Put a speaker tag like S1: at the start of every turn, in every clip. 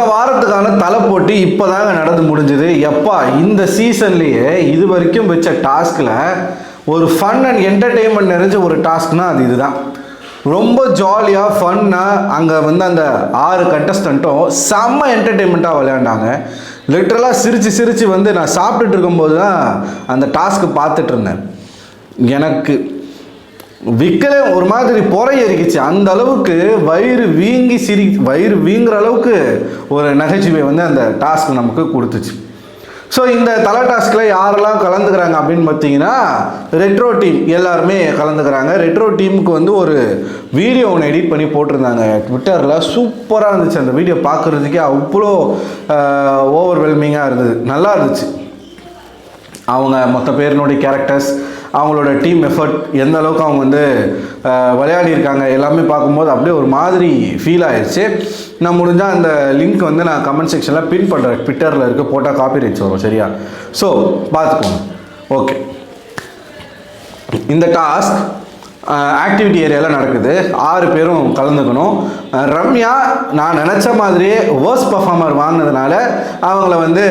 S1: இந்த வாரத்துக்கான தலை போட்டி இப்போதாங்க நடந்து முடிஞ்சுது. எப்பா இந்த சீசன்லேயே இது வரைக்கும் வச்ச டாஸ்கில் ஒரு ஃபன் அண்ட் என்டர்டெயின்மெண்ட் நிறைஞ்ச ஒரு டாஸ்க்னா அது இதுதான். ரொம்ப ஜாலியாக ஃபன்னாக அங்கே வந்து அந்த 6 கண்டஸ்டண்ட்டும் செம்ம என்டர்டெயின்மெண்ட்டாக விளையாண்டாங்க. லிட்ரலாக சிரித்து வந்து நான் சாப்பிட்டுட்டு இருக்கும்போது தான் அந்த டாஸ்க்கு பார்த்துட்டு இருந்தேன். எனக்கு விக்கலே ஒரு மாதிரி பொறை எரிக்கிச்சு. அந்த அளவுக்கு வயிறு வீங்குற அளவுக்கு ஒரு நகைச்சுவை வந்து அந்த டாஸ்க் நமக்கு கொடுத்துச்சு. ஸோ இந்த தலை டாஸ்கில் யாரெல்லாம் கலந்துக்கிறாங்க அப்படின்னு பார்த்தீங்கன்னா, ரெட்ரோ டீம் எல்லாருமே கலந்துக்கிறாங்க. ரெட்ரோ டீமுக்கு வந்து ஒரு வீடியோ ஒன்று எடிட் பண்ணி போட்டிருந்தாங்க ட்விட்டரில். சூப்பராக இருந்துச்சு. அந்த வீடியோ பார்க்குறதுக்கே அவ்வளோ ஓவர்வெல்மிங்காக இருந்தது, நல்லா இருந்துச்சு. அவங்க மொத்த பேரினுடைய கேரக்டர்ஸ், அவங்களோட டீம் எஃபர்ட், எந்த அளவுக்கு அவங்க வந்து விளையாடிருக்காங்க எல்லாமே பார்க்கும்போது அப்படியே ஒரு மாதிரி ஃபீல் ஆயிடுச்சு. நான் முடிஞ்சால் அந்த லிங்க் வந்து நான் கமெண்ட் செக்ஷனில் பின் பண்ணுறேன். ட்விட்டரில் இருக்க போட்டால் காப்பி ரைட்ஸ் வரும், சரியா? ஸோ பார்த்துக்கோங்க. ஓகே, இந்த டாஸ்க் ஆக்டிவிட்டி ஏரியாவில் நடக்குது. 6 பேரும் கலந்துக்கணும். ரம்யா நான் நினச்ச மாதிரியே வேர்ஸ்ட் பர்ஃபார்மர் வாங்கினதுனால அவங்கள வந்து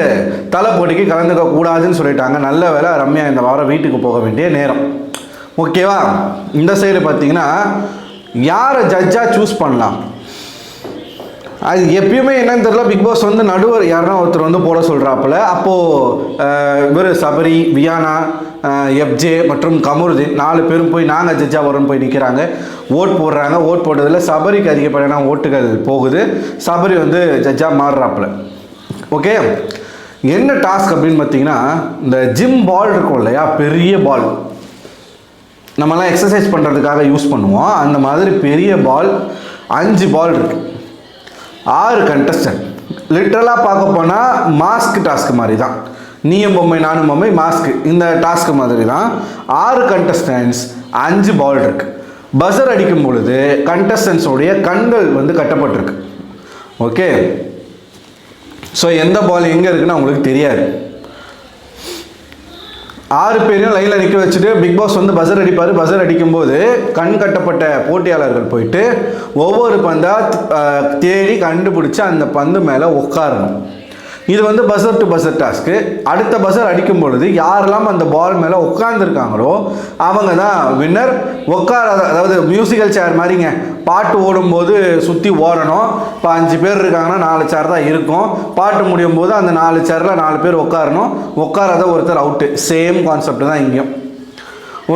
S1: தலை போட்டிக்கு கலந்துக்க கூடாதுன்னு சொல்லிட்டாங்க. நல்ல வேளை ரம்யா இந்த வாரம் வீட்டுக்கு போக வேண்டிய நேரம். ஓகேவா? இந்த சைடு பார்த்தீங்கன்னா யாரை ஜட்ஜாக சூஸ் பண்ணலாம், அது எப்பயுமே என்னன்னு தெரியல. பிக் பாஸ் வந்து நடுவர் யாருன்னா ஒருத்தர் வந்து போட சொல்கிறாப்புல. அப்போது இவர் சபரி, வியானா, எஃப்ஜே மற்றும் கமருதீன் 4 பேரும் போய் நாங்கள் ஜட்ஜாக வரோன்னு போய் நிற்கிறாங்க. ஓட் போடுறாங்க. ஓட் போட்டதில் சபரிக்கு அதிகப்படியான ஓட்டுகள் போகுது. சபரி வந்து ஜட்ஜாக மாறுறாப்புல. ஓகே, என்ன டாஸ்க் அப்படின்னு பார்த்தீங்கன்னா, இந்த ஜிம் பால் இருக்கும் இல்லையா, பெரிய பால், நம்மலாம் எக்ஸசைஸ் பண்ணுறதுக்காக யூஸ் பண்ணுவோம். அந்த மாதிரி பெரிய பால் 5 பால் இருக்குது. 6 கண்டஸ்டன்ட். லிட்ரலாக பார்க்க போனால் மாஸ்க் டாஸ்க் மாதிரி தான். நீயும் பொம்மை நானும் பொம்மை மாஸ்க்கு, இந்த டாஸ்க் மாதிரி தான். 6 கண்டஸ்டன்ட்ஸ், 5 பால் இருக்கு. பஸர் அடிக்கும் பொழுது கண்டஸ்டன்ஸோடைய கண்கள் வந்து கட்டப்பட்டிருக்கு. ஓகே, ஸோ எந்த பால் எங்கே இருக்குன்னு அவங்களுக்கு தெரியாது. 6 பேரையும் லைனில் நிற்க வச்சுட்டு பிக் பாஸ் வந்து பஸர் அடிப்பார். பஸர் அடிக்கும்போது கண் கட்டப்பட்ட போட்டியாளர்கள் போயிட்டு ஒவ்வொரு பந்தாக தேடி கண்டுபிடிச்சி அந்த பந்து மேலே உட்காரணும். இது வந்து பஸர் டு பஸர் டாஸ்க்கு. அடுத்த பஸர் அடிக்கும் பொழுது யாரெல்லாம் அந்த பால் மேலே உட்காந்துருக்காங்களோ அவங்க தான் வின்னர். அதாவது மியூசிக்கல் சேர் மாதிரிங்க, பாட்டு ஓடும்போது சுற்றி ஓடணும். இப்போ 5 பேர் இருக்காங்கன்னா 4 சேர் தான் இருக்கும். பாட்டு முடியும் போது அந்த 4 சேரில் 4 பேர் உட்காரணும். உட்காராத ஒருத்தர் அவுட்டு. சேம் கான்செப்ட் தான் இங்கேயும்.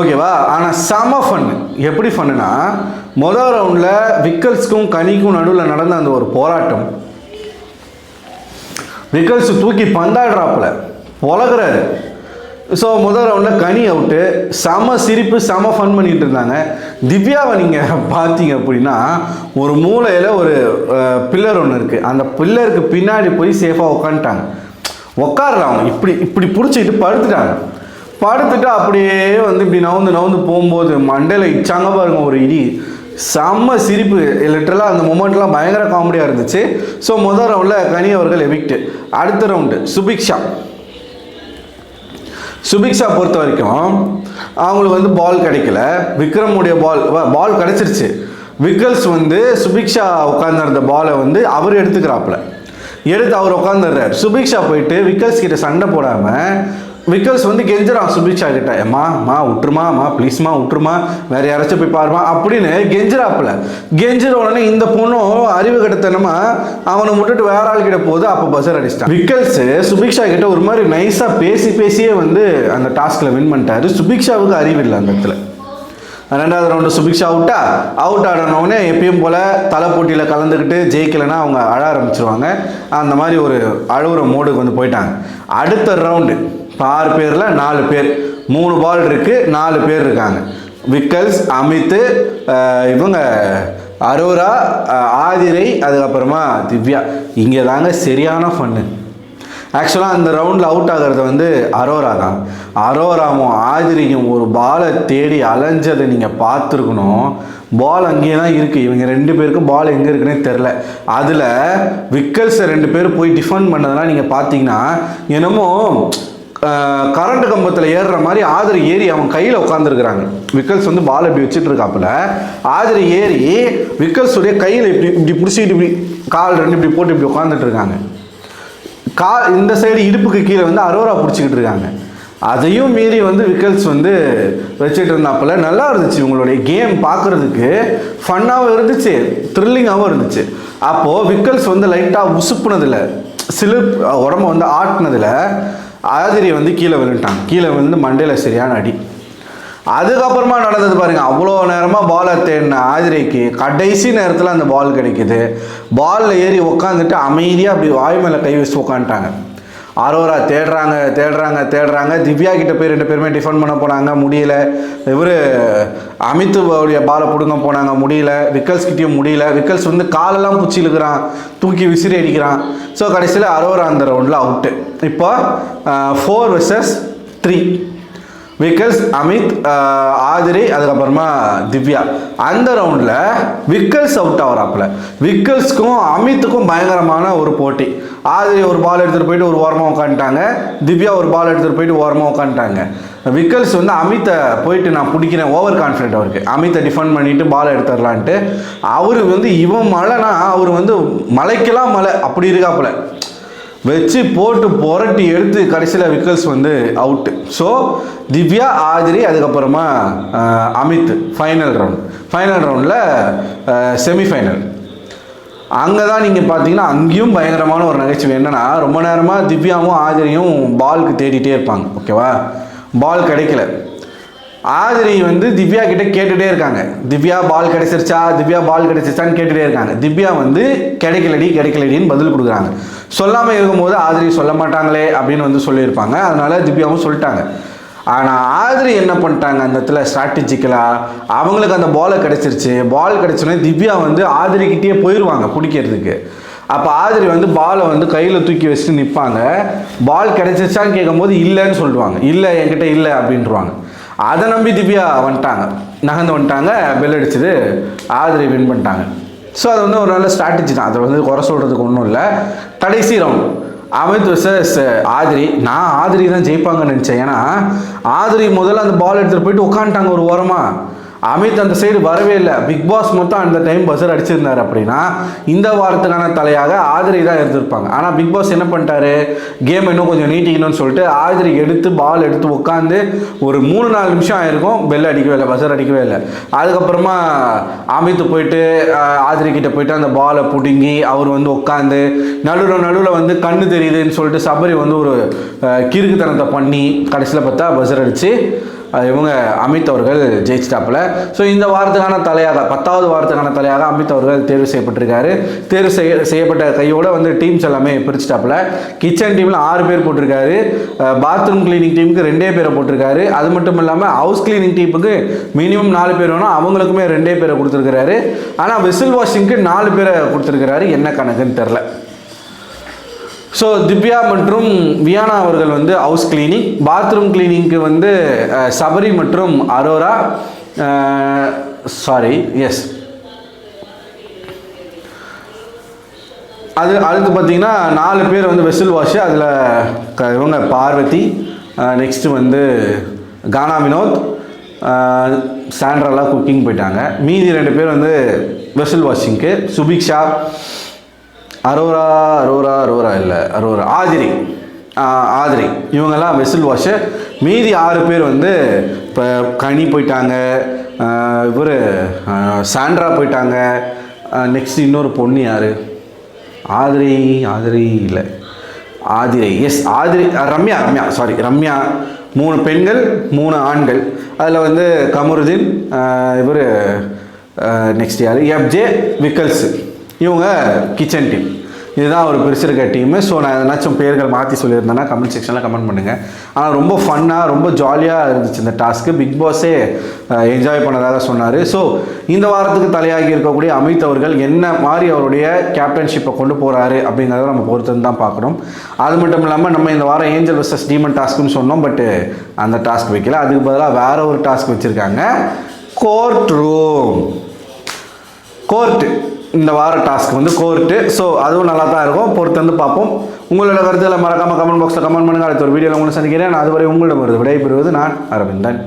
S1: ஓகேவா? ஆனால் செம ஃபன்னு. எப்படி ஃபன்னுனா, முதல் ரவுண்டில் விக்கல்ஸ்க்கும் கனிக்கும் நடுவில் நடந்த அந்த ஒரு போராட்டம். விக்கல்ஸ் தூக்கி பந்தாடுறாப்புல பொழகிறாரு. ஸோ முதல் ரவுண்டில் கனி அவுட்டு. செம சிரிப்பு, செம ஃபன் பண்ணிகிட்டு இருந்தாங்க. திவ்யாவை நீங்கள் பார்த்தீங்க அப்படின்னா, ஒரு மூலையில் ஒரு பில்லர் ஒன்று இருக்குது. அந்த பில்லருக்கு பின்னாடி போய் சேஃபாக உட்காந்துட்டாங்க. உட்காடுறாங்க, இப்படி பிடிச்சிக்கிட்டு படுத்துட்டு அப்படியே வந்து இப்படி நவுந்து போகும்போது மண்டையில் இச்சாங்க பாருங்க ஒரு இடி. செம்ம சிரிப்பு. லிட்டரலாக அந்த மொமெண்ட்லாம் பயங்கர காமெடியாக இருந்துச்சு. ஸோ முதல் ரவுண்டில் கனி அவர்கள் எவிக்ட். அடுத்த ரவுண்டு சுபிக்ஷா பொறுத்த வரைக்கும் அவங்களுக்கு வந்து பால் கிடைக்கல. விக்ரமுடைய பால் கிடைச்சிருச்சு. விக்கல்ஸ் வந்து சுபிக்ஷா உட்காந்துருந்த பாலை வந்து அவர் எடுத்துக்கிறாப்புல. எடுத்து அவர் உட்காந்துடுறார். சுபிக்ஷா போயிட்டு விக்கல்ஸ் கிட்ட சண்டை போடாமல் விக்கல்ஸ் வந்து கெஞ்சுறான் சுபிக்ஷா கிட்ட, மா விட்டுருமா ப்ளீஸ்மா விட்டுருமா, வேற யாராச்சும் போய் பாருமா அப்படின்னு கெஞ்சுறாப்புல. கெஞ்சுற உடனே இந்த பொண்ணும் அறிவு கட்டத்தனமா அவனை விட்டுட்டு வேற ஆள் கிட்ட போகுது. அப்போ பஸர் அடிச்சிட்டான். விக்கல்ஸ் சுபிக்ஷா கிட்ட ஒரு மாதிரி நைஸாக பேசியே வந்து அந்த டாஸ்கில் வின் பண்ணிட்டாரு. சுபிக்ஷாவுக்கு அறிவு இல்லை அந்த இடத்துல. 2வது ரவுண்டு சுபிக்ஷா அவுட் ஆடணுன்னே எப்பயும் போல் தலை போட்டியில் கலந்துக்கிட்டு ஜெயிக்கலைன்னா அவங்க அழ ஆரம்பிச்சிருவாங்க. அந்த மாதிரி ஒரு அழுகுற மோடுக்கு வந்து போயிட்டாங்க. அடுத்த ரவுண்டு 6 பேரில் 4 பேர், 3 பால் இருக்குது, 4 பேர் இருக்காங்க. விக்கல்ஸ், அமித், இவங்க அரோரா, ஆதிரை, அதுக்கப்புறமா திவ்யா. இங்கே தாங்க சரியான ஃபன்னு. ஆக்சுவலாக அந்த ரவுண்டில் அவுட் ஆகிறது வந்து அரோரா தான். அரோராவும் ஆதிரியும் ஒரு பாலை தேடி அலைஞ்சதை நீங்கள் பார்த்துருக்கணும். பால் அங்கேயே தான் இருக்குது. இவங்க 2 பேருக்கும் பால் எங்கே இருக்குன்னே தெரில. அதில் விக்கல்ஸை 2 பேர் போய் டிஃபெண்ட் பண்ணதெல்லாம் நீங்கள் பார்த்தீங்கன்னா என்னமோ கரண்ட் கம்பத்தில் ஏறுற மாதிரி ஆதிரி ஏறி அவன் கையில் உட்காந்துருக்குறாங்க. விக்கல்ஸ் வந்து பால் இப்படி வச்சுட்டு இருக்காப்புல, ஆதிரி ஏறி விக்கல்ஸுடைய கையில் இப்படி இப்படி பிடிச்சிட்டு இப்படி கால் ரெண்டு இப்படி போட்டு இப்படி உட்காந்துட்டு இருக்காங்க. இந்த சைடு இடுப்புக்கு கீழே வந்து அரோரா பிடிச்சிக்கிட்டு இருக்காங்க. அதையும் மீறி வந்து விக்கல்ஸ் வந்து வச்சுட்டு இருந்தாப்புல. நல்லா இருந்துச்சு இவங்களுடைய கேம் பார்க்குறதுக்கு, ஃபன்னாகவும் இருந்துச்சு, த்ரில்லிங்காகவும் இருந்துச்சு. அப்போது விக்கல்ஸ் வந்து லைட்டாக உசுப்புனதில் உடம்பு வந்து ஆட்டினதில் ஆதிரி வந்து கீழே விழுந்துட்டாங்க. கீழே விழுந்து மண்டையில் சரியான அடி. அதுக்கப்புறமா நடந்தது பாருங்கள், அவ்வளோ நேரமாக பாலை தேடின ஆதிரிக்கு கடைசி நேரத்தில் அந்த பால் கிடைக்குது. பாலில் ஏறி உக்காந்துட்டு அமைதியாக அப்படி வாய் மேலே கை வச்சு உக்காந்துட்டாங்க. அரோரா தேடுறாங்க. திவ்யா கிட்ட போய் 2 பேருமே டிஃபெண்ட் பண்ண போனாங்க, முடியல. இவர் அமித்துடைய பாலை பிடுங்க போனாங்க, முடியல. விக்கல்ஸ் கிட்டேயும் முடியல. விக்கல்ஸ் வந்து காலெல்லாம் பிடிச்சி இழுக்கிறான், தூக்கி விசிறி அடிக்கிறான். ஸோ கடைசியில் அரோரா அந்த ரவுண்டில் அவுட்டு. இப்போ 4 vs 3. விக்கல்ஸ், அமித், ஆதிரி, அதுக்கப்புறமா திவ்யா. அந்த ரவுண்டில் விக்கல்ஸ் அவுட் ஆகிறாப்புல. விக்கல்ஸ்க்கும் அமித்துக்கும் பயங்கரமான ஒரு போட்டி. ஆதிரி ஒரு பால் எடுத்துகிட்டு போயிட்டு ஒரு ஓரமாக உட்காந்துட்டாங்க, திவ்யா ஒரு பால் எடுத்துகிட்டு போயிட்டு ஓரமாக உட்காந்துட்டாங்க. விக்கல்ஸ் வந்து அமித்தை போயிட்டு நான் பிடிக்கிறேன், ஓவர் கான்ஃபிடென்ட் அவருக்கு. அமித்தை டிஃபெண்ட் பண்ணிவிட்டு பால் எடுத்துடலான்ட்டு. அவர் வந்து இவன் மழைனா அவர் வந்து மலைக்கெல்லாம் மலை அப்படி இருக்காப்புல வச்சு போட்டு புரட்டி எடுத்து கடைசியில் விக்கல்ஸ் வந்து அவுட்டு. ஸோ திவ்யா, ஆதிரி, அதுக்கப்புறமா அமித் ஃபைனல் ரவுண்டில் செமிஃபைனல். அங்கே தான் நீங்கள் பார்த்தீங்கன்னா அங்கேயும் பயங்கரமான ஒரு நகைச்சுவை. என்னென்னா, ரொம்ப நேரமாக திவ்யாவும் ஆதிரியும் பாலுக்கு தேடிட்டே இருப்பாங்க. ஓகேவா, பால் கிடைக்கல. ஆதிரி வந்து திவ்யா கிட்ட கேட்டுகிட்டே இருக்காங்க, திவ்யா பால் கிடைச்சிருச்சான்னு கேட்டுகிட்டே இருக்காங்க. திவ்யா வந்து கிடைக்கலடின்னு பதில் கொடுக்குறாங்க. சொல்லாமல் இருக்கும்போது ஆதிரி சொல்ல மாட்டாங்களே அப்படின்னு வந்து சொல்லியிருப்பாங்க. அதனால திவ்யாவும் சொல்லிட்டாங்க. ஆனால் ஆதிரி என்ன பண்ணிட்டாங்க, அந்த இடத்துல ஸ்ட்ராட்டஜிக்கலாக அவங்களுக்கு அந்த பால் கிடச்சோன்னே திவ்யா வந்து ஆதிரிக்கிட்டே போயிடுவாங்க பிடிக்கிறதுக்கு. அப்போ ஆதிரி வந்து பாலை வந்து கையில் தூக்கி வச்சுட்டு நிற்பாங்க. பால் கிடைச்சிருச்சான்னு கேட்கும்போது இல்லைன்னு சொல்லுவாங்க, இல்லை என்கிட்ட இல்லை அப்படின்ட்டுருவாங்க. அதை நம்பி திவ்யா நகர்ந்து வந்துட்டாங்க, பெல் அடிச்சது, ஆதிரி வின் பண்ணிட்டாங்க. ஸோ அது வந்து ஒரு நல்ல ஸ்ட்ராட்டஜி தான், அதில் வந்து குறை சொல்கிறதுக்கு ஒன்றும் இல்லை. கடைசி ரவுண்ட் அமித் வர்சஸ் ஆதிரி. நான் ஆதிரி தான் ஜெயிப்பாங்கன்னு நினச்சேன். ஏன்னா ஆதிரி முதல்ல அந்த பால் எடுத்துகிட்டு போயிட்டு உட்காந்துட்டாங்க ஒரு ஓரமாக. அமித் அந்த சைடு வரவே இல்லை. பிக் பாஸ் மொத்தம் அந்த டைம் பஸ்ஸர் அடிச்சிருந்தார். அப்படின்னா இந்த வாரத்துக்கான தலையாக ஆதிரி தான் எடுத்திருப்பாங்க. ஆனால் பிக் பாஸ் என்ன பண்ணிட்டாரு, கேம் இன்னும் கொஞ்சம் நீட்டிக்கணும்னு சொல்லிட்டு ஆதிரி பால் எடுத்து உட்காந்து ஒரு 3-4 நிமிஷம் ஆயிருக்கும், பெல் அடிக்கவே இல்லை, பஸ்ஸர் அடிக்கவே இல்லை. அதுக்கப்புறமா அமித் போயிட்டு ஆதிரி கிட்ட போயிட்டு அந்த பாலை பிடுங்கி அவர் வந்து உட்காந்து நடுவில் வந்து கண்ணு தெரியுதுன்னு சொல்லிட்டு சபரி வந்து ஒரு கிறுக்குத்தனத்தை பண்ணி கடைசியில் பார்த்தா பஸ்ஸர் அடித்து இவங்க அமித் அவர்கள் ஜெயிச்சிட்டாப்புல. ஸோ இந்த வாரத்துக்கான தலையாக 10வது வாரத்துக்கான தலையாக அமித் அவர்கள் தேர்வு செய்யப்பட்டிருக்காரு. தேர்வு செய்யப்பட்ட கையோட வந்து டீம்ஸ் எல்லாமே பிரிச்சுட்டாப்புல. கிச்சன் டீமில் 6 பேர் போட்டிருக்காரு, பாத்ரூம் கிளீனிங் டீமுக்கு 2 பேரை போட்டிருக்காரு. அது மட்டும் இல்லாமல் ஹவுஸ் கிளீனிங் டீமுக்கு மினிமம் 4 பேர் வேணும், அவங்களுக்குமே 2 பேரை கொடுத்துருக்கிறாரு. ஆனால் விசில் வாஷிங்க்கு 4 பேரை கொடுத்துருக்கிறாரு, என்ன கணக்குன்னு தெரில. ஸோ திவ்யா மற்றும் வியானா அவர்கள் வந்து ஹவுஸ் கிளீனிங், பாத்ரூம் கிளீனிங்க்கு வந்து சபரி மற்றும் அரோரா, அடுத்து பார்த்தீங்கன்னா 4 பேர் வந்து வெசில் வாஷ். அதில் இவங்க பார்வதி, நெக்ஸ்ட்டு வந்து கானா வினோத், சாண்ட்ராலாம் குக்கிங் போயிட்டாங்க. மீதி 2 பேர் வந்து வெசில் வாஷிங்க்கு. சுபிக்ஷா, ஆதிரி இவங்கெல்லாம் வெசில் வாஷு. மீதி 6 பேர் வந்து இப்போ கனி போயிட்டாங்க, இவர் சாண்ட்ரா போயிட்டாங்க. நெக்ஸ்ட் இன்னொரு பொண்ணு யார், ஆதிரி ரம்யா. ரம்யா. 3 பெண்கள் 3 ஆண்கள். அதில் வந்து கமருதீன், இவர் நெக்ஸ்ட் யார், எஃப்ஜே, விக்கல்ஸ், இவங்க கிச்சன் டீம். இதுதான் ஒரு பிரிச்சிருக்க டீமு. ஸோ நான் எதனாச்சும் பேர்கள் மாற்றி சொல்லியிருந்தேன்னா கமெண்ட் செக்ஷனில் கமெண்ட் பண்ணுங்கள். ஆனால் ரொம்ப ஃபன்னாக ரொம்ப ஜாலியாக இருந்துச்சு இந்த டாஸ்க்கு. பிக் பாஸே என்ஜாய் பண்ணதாக சொன்னார். ஸோ இந்த வாரத்துக்கு தலையாகி இருக்கக்கூடிய அமித் அவர்கள் என்ன மாதிரி அவருடைய கேப்டன்ஷிப்பை கொண்டு போகிறாரு அப்படிங்கிறத நம்ம பொறுத்து தான் பார்க்கணும். அது மட்டும் இல்லாமல் நம்ம இந்த வாரம் ஏஞ்சல் வர்சஸ் டீமன் டாஸ்க்குன்னு சொன்னோம், பட்டு அந்த டாஸ்க் வைக்கல. அதுக்கு பதிலாக வேறு ஒரு டாஸ்க் வச்சுருக்காங்க, கோர்ட்டு. இந்த வார டாஸ்க் வந்து கோர்ட்டு. ஸோ அதுவும் நல்லா தான் இருக்கும், பொறுத்து வந்து பார்ப்போம். உங்களோட கருத்துக்களை மறக்காமல் கமெண்ட் பாக்ஸில் கமெண்ட் பண்ணுங்கள். அடுத்த ஒரு வீடியோவில் உங்களை சந்திக்கிறேன். நான் அதுவரை உங்களிடம் விடைபெறுவது நான் அரவிந்தன்.